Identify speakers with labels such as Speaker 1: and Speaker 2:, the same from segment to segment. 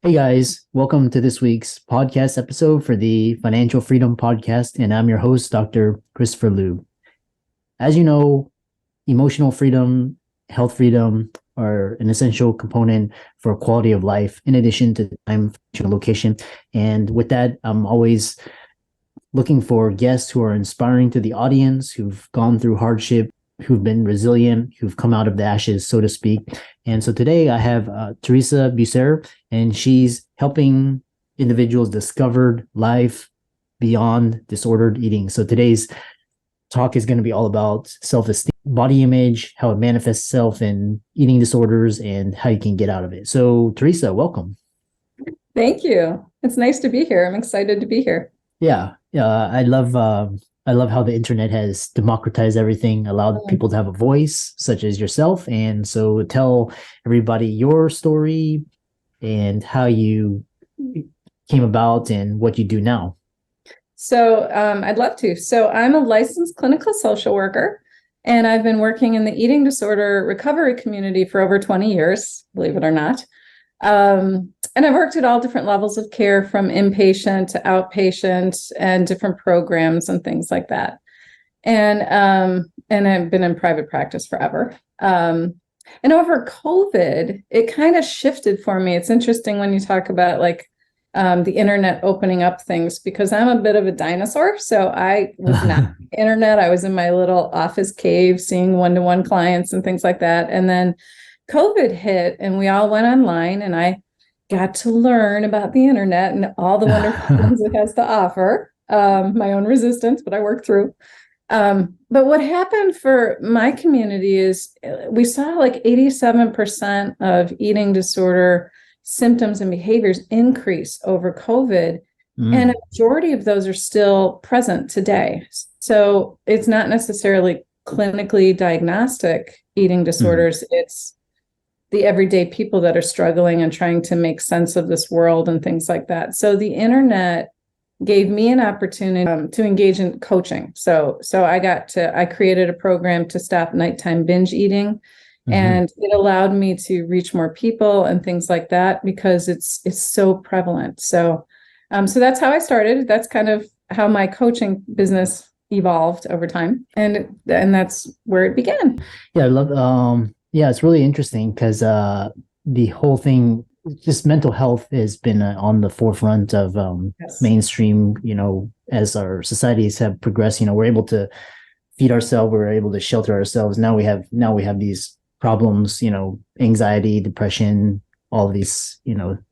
Speaker 1: Hey guys, welcome to this week's podcast episode for the Financial Freedom Podcast, and I'm your host, Dr. Christopher Liu. As you know, emotional freedom, health freedom are an essential component for quality of life, in addition to time, location. And with that, I'm always looking for guests who are inspiring to the audience, who've gone through hardship, who've been resilient, who've come out of the ashes, so to speak. And so today I have Theresa Bussert, and she's helping individuals discover life beyond disordered eating. So today's talk is going to be all about self-esteem, body image, how it manifests itself in eating disorders, and how you can get out of it. So Theresa, welcome.
Speaker 2: Thank you. It's nice to be here. I'm excited to be here.
Speaker 1: Yeah, I love how the internet has democratized everything, allowed people to have a voice, such as yourself. And so tell everybody your story and how you came about and what you do now.
Speaker 2: So I'd love to. So I'm a licensed clinical social worker, and I've been working in the eating disorder recovery community for over 20 years, believe it or not. And I've worked at all different levels of care, from inpatient to outpatient, and different programs and things like that. And I've been in private practice forever. And over COVID, it kind of shifted for me. It's interesting when you talk about the internet opening up things, because I'm a bit of a dinosaur. So I was not on the internet. I was in my little office cave seeing one-to-one clients and things like that. And then COVID hit and we all went online, and I got to learn about the internet and all the wonderful things it has to offer. My own resistance, but I worked through. But what happened for my community is we saw like 87% of eating disorder symptoms and behaviors increase over COVID. And a majority of those are still present today. So it's not necessarily clinically diagnostic eating disorders. It's the everyday people that are struggling and trying to make sense of this world and things like that. So the internet gave me an opportunity to engage in coaching. So I created a program to stop nighttime binge eating. And it allowed me to reach more people and things like that, because it's so prevalent. So that's how I started. That's kind of how my coaching business evolved over time. And that's where it began.
Speaker 1: Yeah, I love yeah, it's really interesting because the whole thing, just mental health, has been on the forefront of mainstream, as our societies have progressed. We're able to feed ourselves, we're able to shelter ourselves. Now we have these problems, anxiety, depression, all of these,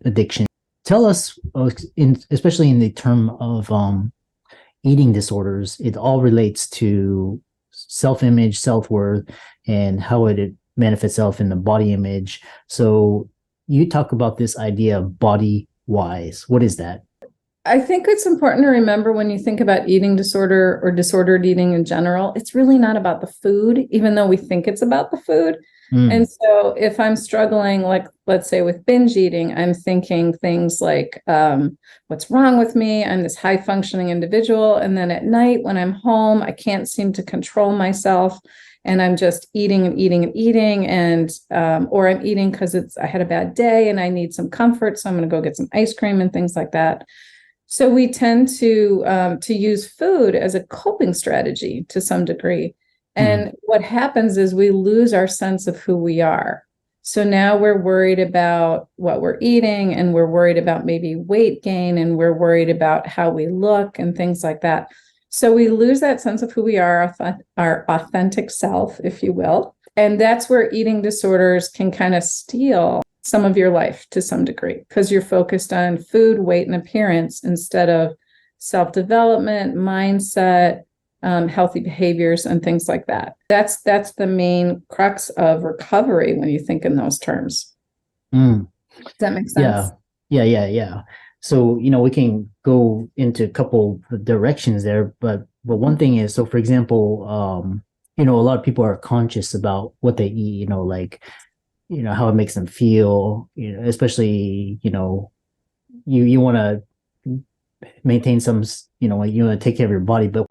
Speaker 1: addiction. Tell us, especially in the term of eating disorders, it all relates to self-image, self-worth, and how it manifests itself in the body image. So you talk about this idea of body wise. What is that?
Speaker 2: I think it's important to remember, when you think about eating disorder or disordered eating in general, it's really not about the food, even though we think it's about the food. And so if I'm struggling, like, let's say with binge eating, I'm thinking things like, what's wrong with me? I'm this high functioning individual. And then at night when I'm home, I can't seem to control myself. And I'm just eating and eating and eating, or I'm eating because I had a bad day and I need some comfort, so I'm going to go get some ice cream and things like that. So we tend to use food as a coping strategy to some degree. And what happens is we lose our sense of who we are. So now we're worried about what we're eating, and we're worried about maybe weight gain, and we're worried about how we look and things like that. So we lose that sense of who we are, our authentic self, if you will. And that's where eating disorders can kind of steal some of your life to some degree, because you're focused on food, weight, and appearance instead of self-development, mindset, healthy behaviors, and things like that. That's the main crux of recovery when you think in those terms. Does that make sense?
Speaker 1: Yeah. So, we can go into a couple of directions there, but one thing is, so for example, a lot of people are conscious about what they eat, how it makes them feel, especially, you want to maintain some, you want to take care of your body, but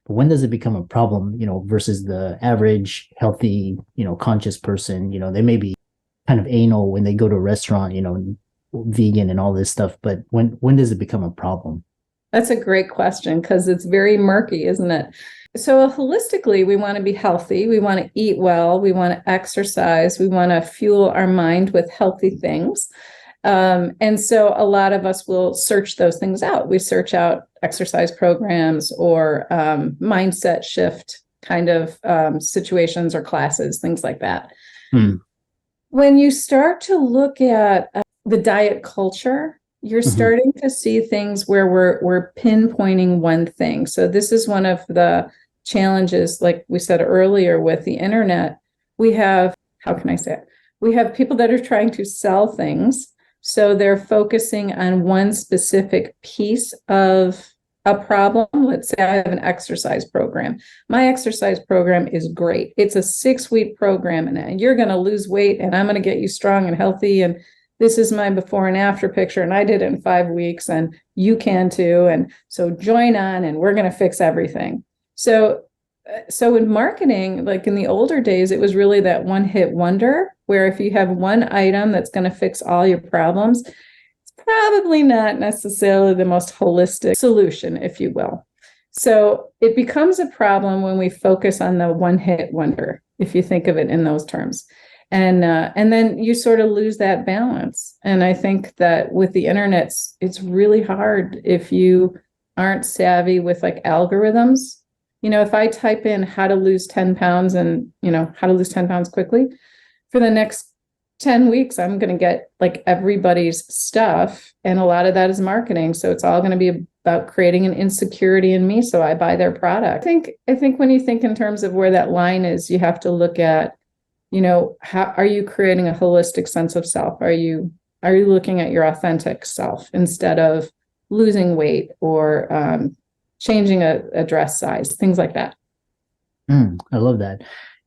Speaker 1: when does it become a problem, versus the average healthy, conscious person? They may be kind of anal when they go to a restaurant, vegan and all this stuff, but when does it become a problem?
Speaker 2: That's a great question because it's very murky, isn't it? So holistically, we want to be healthy. We want to eat well. We want to exercise. We want to fuel our mind with healthy things. And so a lot of us will search those things out. We search out exercise programs or mindset shift kind of situations or classes, things like that. When you start to look at the diet culture, you're starting to see things where we're pinpointing one thing. So this is one of the challenges, like we said earlier with the internet. We have, how can I say it? We have people that are trying to sell things. So they're focusing on one specific piece of a problem. Let's say I have an exercise program. My exercise program is great. It's a 6-week program, and you're going to lose weight, and I'm going to get you strong and healthy. And this is my before and after picture, and I did it in 5 weeks, and you can too. And so join on, and we're going to fix everything. So in marketing, like in the older days, it was really that one-hit wonder, where if you have one item that's going to fix all your problems, it's probably not necessarily the most holistic solution, if you will. So it becomes a problem when we focus on the one-hit wonder, if you think of it in those terms. And then you sort of lose that balance. And I think that with the internet, it's really hard if you aren't savvy with like algorithms. If I type in how to lose 10 pounds and, how to lose 10 pounds quickly, for the next 10 weeks, I'm going to get like everybody's stuff. And a lot of that is marketing. So it's all going to be about creating an insecurity in me. So I buy their product. I think when you think in terms of where that line is, you have to look at, how are you creating a holistic sense of self? Are you looking at your authentic self instead of losing weight or changing a dress size, things like that?
Speaker 1: I love that.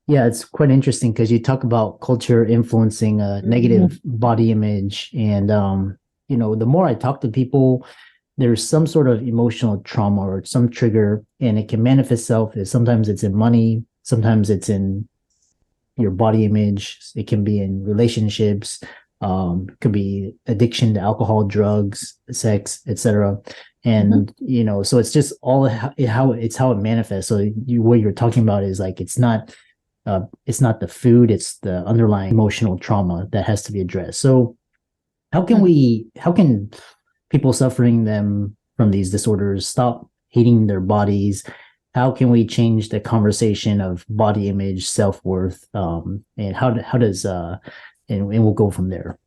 Speaker 1: Yeah, it's quite interesting because you talk about culture influencing a negative body image. And, the more I talk to people, there's some sort of emotional trauma or some trigger, and it can manifest itself as sometimes it's in money, sometimes it's in your body image. It can be in relationships, could be addiction to alcohol, drugs, sex, etc. And so it's just all how it manifests. So what you're talking about is like it's not the food, it's the underlying emotional trauma that has to be addressed. So how can people suffering from these disorders stop hating their bodies? How can we change the conversation of body image, self-worth, and how does and we'll go from there.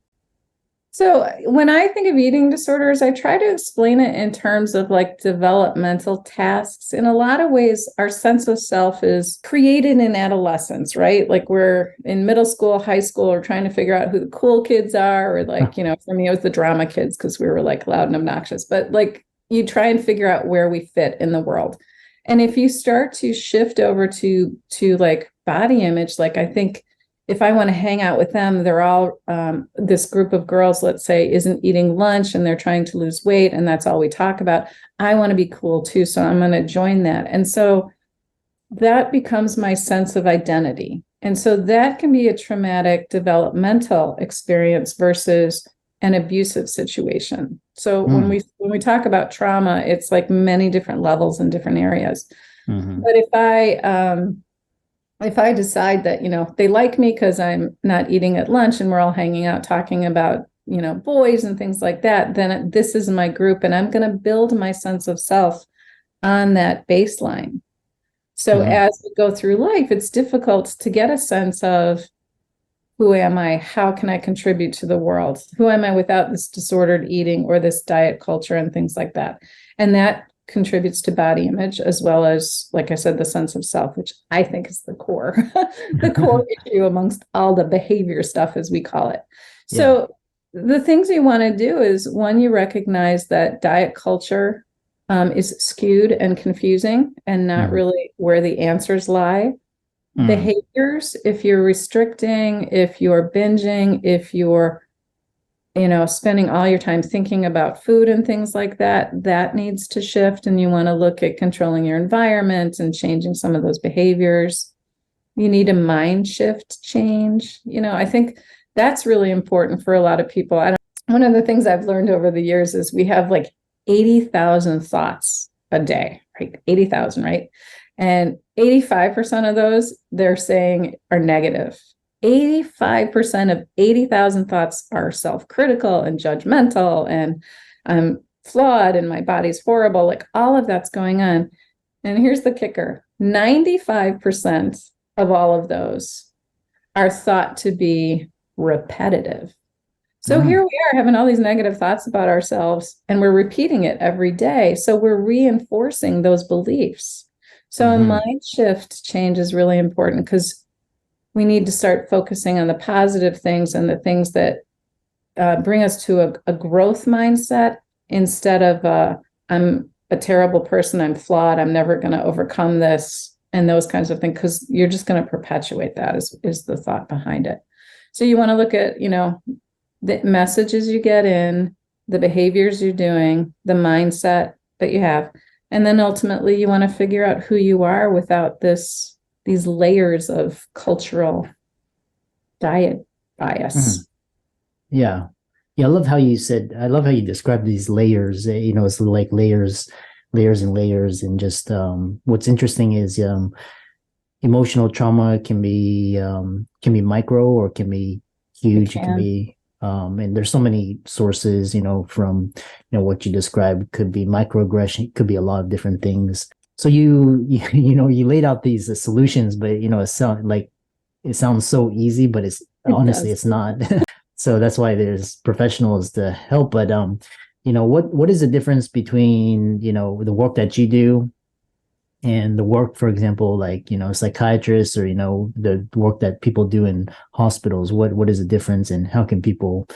Speaker 2: So when I think of eating disorders, I try to explain it in terms of like developmental tasks. In a lot of ways, our sense of self is created in adolescence, right? Like we're in middle school, high school, or trying to figure out who the cool kids are, or like, for me, it was the drama kids because we were like loud and obnoxious. But like you try and figure out where we fit in the world. And if you start to shift over to like body image, like I think if I want to hang out with them, they're all this group of girls, let's say, isn't eating lunch and they're trying to lose weight. And that's all we talk about. I want to be cool too. So I'm going to join that. And so that becomes my sense of identity. And so that can be a traumatic developmental experience versus an abusive situation. So when we talk about trauma, it's like many different levels in different areas. But if I decide that, they like me because I'm not eating at lunch and we're all hanging out talking about, boys and things like that, then this is my group and I'm going to build my sense of self on that baseline. So as we go through life, it's difficult to get a sense of who am I? How can I contribute to the world? Who am I without this disordered eating or this diet culture and things like that? And that contributes to body image as well as, like I said, the sense of self, which I think is the core, the core issue amongst all the behavior stuff, as we call it. So the things you want to do is, one, you recognize that diet culture is skewed and confusing and not really where the answers lie. Behaviors, if you're restricting, if you're binging, if you're spending all your time thinking about food and things like that, that needs to shift. And you want to look at controlling your environment and changing some of those behaviors. You need a mind shift change. I think that's really important for a lot of people. one of the things I've learned over the years is we have like 80,000 thoughts a day, right? 80,000, right? And 85% of those they're saying are negative. 85% of 80,000 thoughts are self-critical and judgmental, and I'm flawed and my body's horrible. Like all of that's going on. And here's the kicker: 95% of all of those are thought to be repetitive. So here we are having all these negative thoughts about ourselves, and we're repeating it every day. So we're reinforcing those beliefs. So a mind shift change is really important, because we need to start focusing on the positive things and the things that bring us to a growth mindset, instead of I'm a terrible person, I'm flawed, I'm never going to overcome this, and those kinds of things, because you're just going to perpetuate that is the thought behind it. So you want to look at, the messages you get in, the behaviors you're doing, the mindset that you have, and then ultimately you want to figure out who you are without these layers of cultural diet bias.
Speaker 1: Yeah. I love how you described these layers. It's like layers and layers. And just what's interesting is emotional trauma can be micro or can be huge. It can be and there's so many sources, from what you described. Could be microaggression, could be a lot of different things. So you laid out these solutions, but it sounds so easy, but honestly it's not. So that's why there's professionals to help. But what is the difference between the work that you do and the work, for example, like psychiatrists, or the work that people do in hospitals? What is the difference, and how can people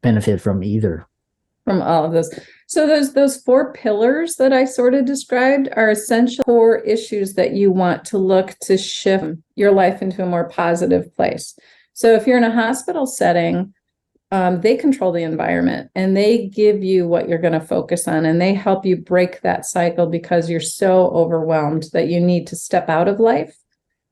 Speaker 1: benefit from either?
Speaker 2: From all of this. So those 4 pillars that I sort of described are essential core issues that you want to look to shift your life into a more positive place. So if you're in a hospital setting, they control the environment, and they give you what you're going to focus on, and they help you break that cycle, because you're so overwhelmed that you need to step out of life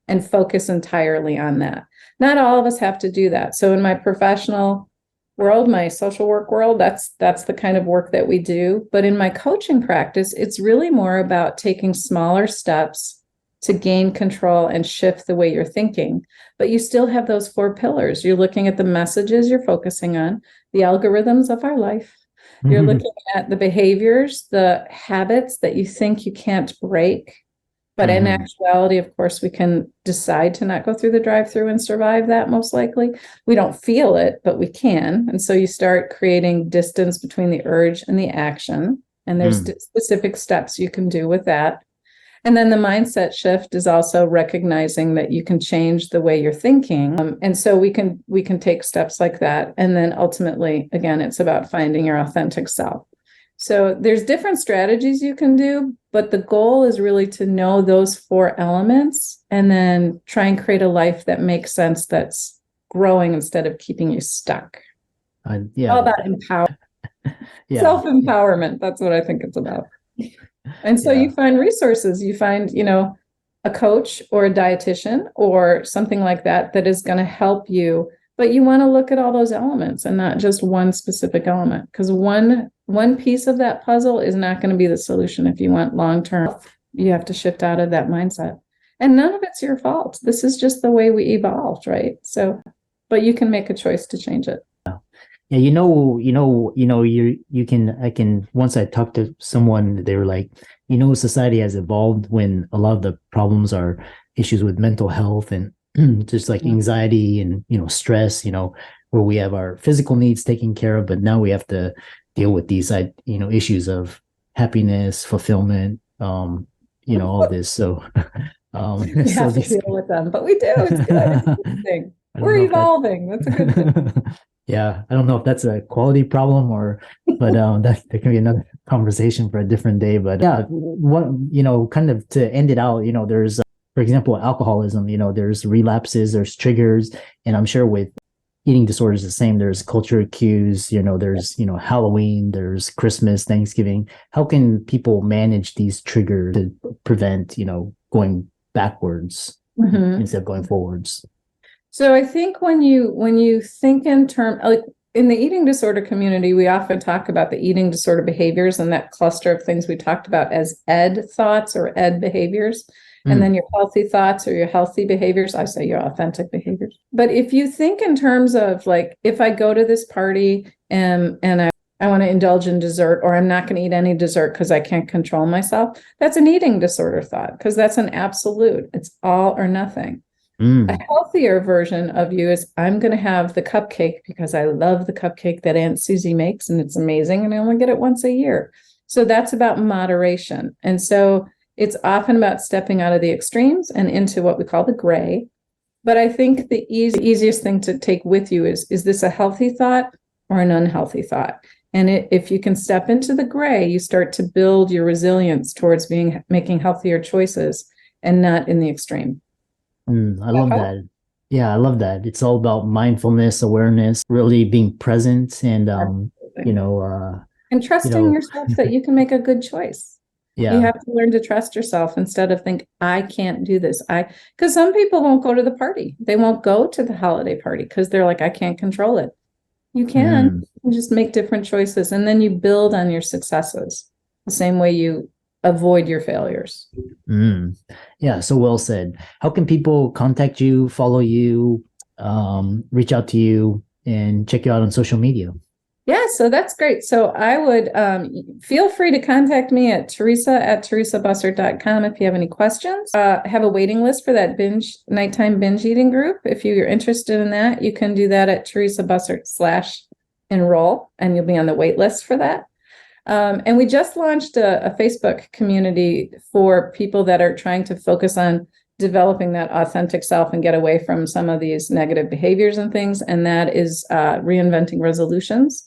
Speaker 2: and focus entirely on that. Not all of us have to do that. So in my professional world, my social work world, that's the kind of work that we do. But in my coaching practice, it's really more about taking smaller steps to gain control and shift the way you're thinking. But you still have those 4 pillars. You're looking at the messages you're focusing on, the algorithms of our life. You're looking at the behaviors, the habits that you think you can't break. But in actuality, of course, we can decide to not go through the drive-through and survive that, most likely. We don't feel it, but we can. And so you start creating distance between the urge and the action. And there's specific steps you can do with that. And then the mindset shift is also recognizing that you can change the way you're thinking. And so we can take steps like that. And then ultimately, again, it's about finding your authentic self. So there's different strategies you can do, but the goal is really to know those 4 elements and then try and create a life that makes sense, that's growing instead of keeping you stuck. All about empowerment. Self-empowerment. That's what I think it's about. And so you find resources, you find, a coach or a dietitian or something like that is going to help you. But you want to look at all those elements and not just one specific element, because one piece of that puzzle is not going to be the solution. If you want long-term, you have to shift out of that mindset. And none of it's your fault. This is just the way we evolved, right? So, but you can make a choice to change it.
Speaker 1: Yeah, I can, once I talked to someone, they were like, society has evolved when a lot of the problems are issues with mental health and just like anxiety and, stress, where we have our physical needs taken care of, but now we have to deal with these, issues of happiness, fulfillment, all this. So,
Speaker 2: we have to deal with them, but we do. It's good. It's interesting. We're evolving. That's a good thing.
Speaker 1: Yeah, I don't know if that's a quality problem but that can be another conversation for a different day. But yeah, kind of to end it out, there's, for example, alcoholism, there's relapses, there's triggers, and I'm sure with eating disorders the same. There's cultural cues, there's, Halloween, there's Christmas, Thanksgiving. How can people manage these triggers to prevent, going backwards instead of going forwards?
Speaker 2: So I think when you think in terms, like, in the eating disorder community, we often talk about the eating disorder behaviors and that cluster of things we talked about as ed thoughts or ed behaviors. And then your healthy thoughts or your healthy behaviors. I say your authentic behaviors. But if you think in terms of like, if I go to this party and I want to indulge in dessert, or I'm not going to eat any dessert because I can't control myself, that's an eating disorder thought, because that's an absolute. It's all or nothing. A healthier version of you is, I'm going to have the cupcake because I love the cupcake that Aunt Susie makes and it's amazing and I only get it once a year. So that's about moderation. And so it's often about stepping out of the extremes and into what we call the gray. But I think the easiest thing to take with you is this a healthy thought or an unhealthy thought? And if you can step into the gray, you start to build your resilience towards making healthier choices and not in the extreme.
Speaker 1: I love that. Yeah, I love that. It's all about mindfulness, awareness, really being present, and
Speaker 2: and trusting yourself that you can make a good choice.
Speaker 1: Yeah.
Speaker 2: You have to learn to trust yourself instead of think, I can't do this. Because some people won't go to the party. They won't go to the holiday party because they're like, I can't control it. You can. You just make different choices, and then you build on your successes the same way you avoid your failures.
Speaker 1: Yeah, so well said. How can people contact you, follow you, reach out to you, and check you out on social media?
Speaker 2: Yeah, so that's great. So I would feel free to contact me at Theresa@theresabussert.com if you have any questions. I have a waiting list for that nighttime binge eating group. If you're interested in that, you can do that at Theresa Bussert/enroll, and you'll be on the wait list for that. And we just launched a Facebook community for people that are trying to focus on developing that authentic self and get away from some of these negative behaviors and things. And that is Reinventing Resolutions.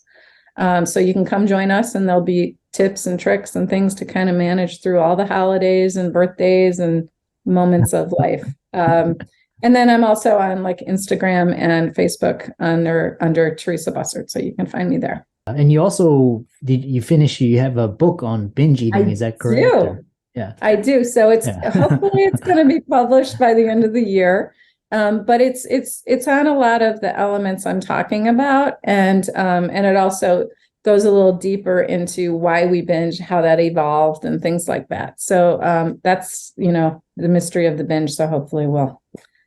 Speaker 2: So you can come join us, and there'll be tips and tricks and things to kind of manage through all the holidays and birthdays and moments of life. And then I'm also on like Instagram and Facebook under Theresa Bussert. So you can find me there.
Speaker 1: And you also you have a book on binge eating, is that correct? Yeah,
Speaker 2: I do. So hopefully it's going to be published by the end of the year. But it's on a lot of the elements I'm talking about, and it also goes a little deeper into why we binge, how that evolved, and things like that. So that's the mystery of the binge. So hopefully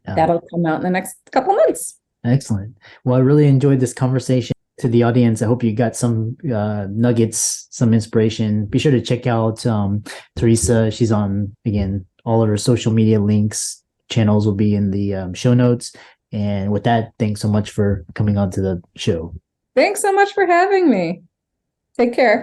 Speaker 2: that'll come out in the next couple months.
Speaker 1: Excellent. Well, I really enjoyed this conversation. To the audience, I hope you got some nuggets, some inspiration. Be sure to check out Theresa. She's on, again, all of her social media links. Channels will be in the show notes. And with that, thanks so much for coming on to the show.
Speaker 2: Thanks so much for having me. Take care.